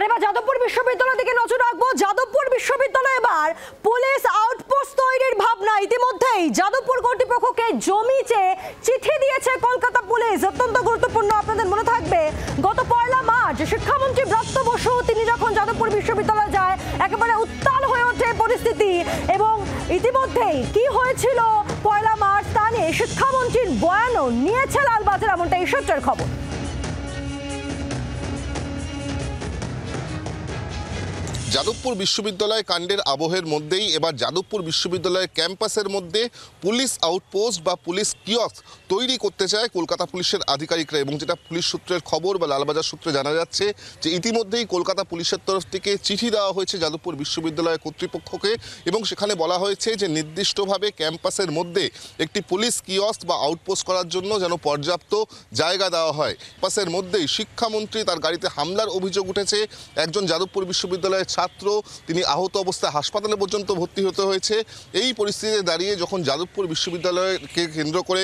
এবার যাদবপুর বিশ্ববিদ্যালয়ের দিকে নজর রাখবো। যাদবপুর বিশ্ববিদ্যালয়ে এবার পুলিশ আউটপোস্ট তৈরির ভাবনা। ইতিমধ্যেই যাদবপুর কর্তৃপক্ষকে জমি চেয়ে চিঠি দিয়েছে কলকাতা পুলিশ। অত্যন্ত গুরুত্বপূর্ণ, আপনাদের মনে থাকবে গত 1 মার্চ শিক্ষামন্ত্রী ব্রাত্য বসু তিনি যখন যাদবপুর বিশ্ববিদ্যালয়ে যায় একেবারে উত্তাল হয়ে ওঠে পরিস্থিতি। এবং ইতিমধ্যেই কি হয়েছিল 1 মার্চ তা নিয়ে শিক্ষামন্ত্রীর বয়ানও নিয়েছে লালবাজার, এমনটা এই সূত্রের খবর। যাদবপুর বিশ্ববিদ্যালয় কাণ্ডের আবহের মধ্যেই এবার যাদবপুর বিশ্ববিদ্যালয়ের ক্যাম্পাসের মধ্যে পুলিশ আউটপোস্ট বা পুলিশ কিয়স্ক তৈরি করতে চায় কলকাতা পুলিশের আধিকারিকরা। এবং যেটা পুলিশ সূত্রের খবর বা লালবাজার সূত্রে জানা যাচ্ছে যে ইতিমধ্যেই কলকাতা পুলিশের তরফ থেকে চিঠি দেওয়া হয়েছে যাদবপুর বিশ্ববিদ্যালয় কর্তৃপক্ষকে এবং সেখানে বলা হয়েছে যে নির্দিষ্টভাবে ক্যাম্পাসের মধ্যে একটি পুলিশ কিয়স্ক বা আউটপোস্ট করার জন্য যেন পর্যাপ্ত জায়গা দেওয়া হয়। ক্যাম্পাসের মধ্যেই শিক্ষামন্ত্রী তার গাড়িতে হামলার অভিযোগ উঠেছে। একজন যাদবপুর বিশ্ববিদ্যালয়ের ছাত্র তিনি আহত অবস্থায় হাসপাতালে পর্যন্ত ভর্তি হতে হয়েছে। এই পরিস্থিতিতে দাঁড়িয়ে যখন যাদবপুর বিশ্ববিদ্যালয়কে কেন্দ্র করে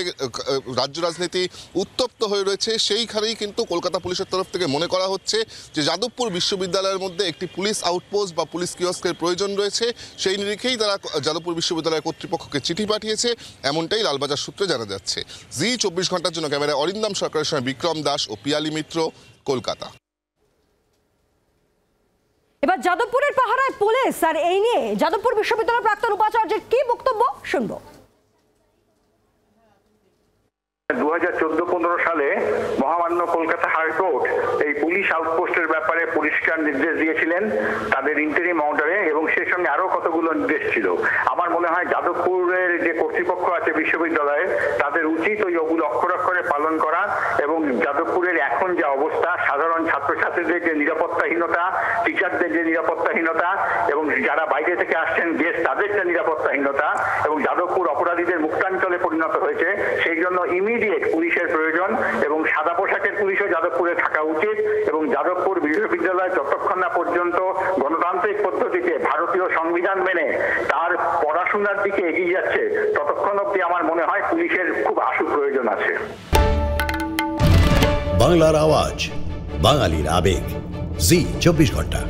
রাজ্য রাজনীতি উত্তপ্ত হয়ে রয়েছে, সেইখানেই কিন্তু কলকাতা পুলিশের তরফ থেকে মনে করা হচ্ছে যে যাদবপুর বিশ্ববিদ্যালয়ের মধ্যে একটি পুলিশ আউটপোস্ট বা পুলিশ কিয়স্কের প্রয়োজন রয়েছে। সেই নিরিখেই তারা যাদবপুর বিশ্ববিদ্যালয় কর্তৃপক্ষকে চিঠি পাঠিয়েছে, এমনটাই লালবাজার সূত্রে জানা যাচ্ছে। জি 24 ঘন্টার জন্য ক্যামেরায় অরিন্দম সরকারের সঙ্গে বিক্রম দাস ও পিয়ালি মিত্র, কলকাতা। এবার যাদবপুরের পাহারায় পুলিশ, আর এই নিয়ে যাদবপুর বিশ্ববিদ্যালয়ের প্রাক্তন উপাচার্যের কি বক্তব্য শুনবো। 2014-15 সালে মহামান্য কলকাতা হাইকোর্ট এই পুলিশ আউটপোস্টের ব্যাপারে পরিষ্কার নির্দেশ দিয়েছিলেন তাদের ইন্টারিম অর্ডারে, এবং সেই সঙ্গে আরো কতগুলো নির্দেশ ছিল। আমার মনে হয় যাদবপুরের যে কর্তৃপক্ষ আছে বিশ্ববিদ্যালয়ে তাদের উচিত ওগুলো অক্ষরে অক্ষরে পালন করা। এবং যাদবপুরের এখন যে অবস্থা, সাধারণ ছাত্রছাত্রীদের যে নিরাপত্তাহীনতা, টিচারদের যে নিরাপত্তাহীনতা, এবং যারা বাইরে থেকে আসছেন গেস্ট তাদের যে নিরাপত্তাহীনতা, এবং যাদবপুর অপরাধীদের মুক্তাঞ্চলে পরিণত হয়েছে, সেই জন্য ইমিডিয়েট পুলিশের প্রয়োজন এবং সাদা পোশাকের পুলিশও যাদবপুরে থাকা উচিত। এবং যাদবপুর বিশ্ববিদ্যালয় যতক্ষণ না পর্যন্ত গণতান্ত্রিক পদ্ধতিতে ভারতীয় সংবিধান মেনে তার পড়াশোনার দিকে এগিয়ে যাচ্ছে, ততক্ষণ অবধি আমার মনে হয় পুলিশের খুব আশু প্রয়োজন আছে। বাংলার আওয়াজ, বাঙালির আবেগ, জি 24 ঘন্টা।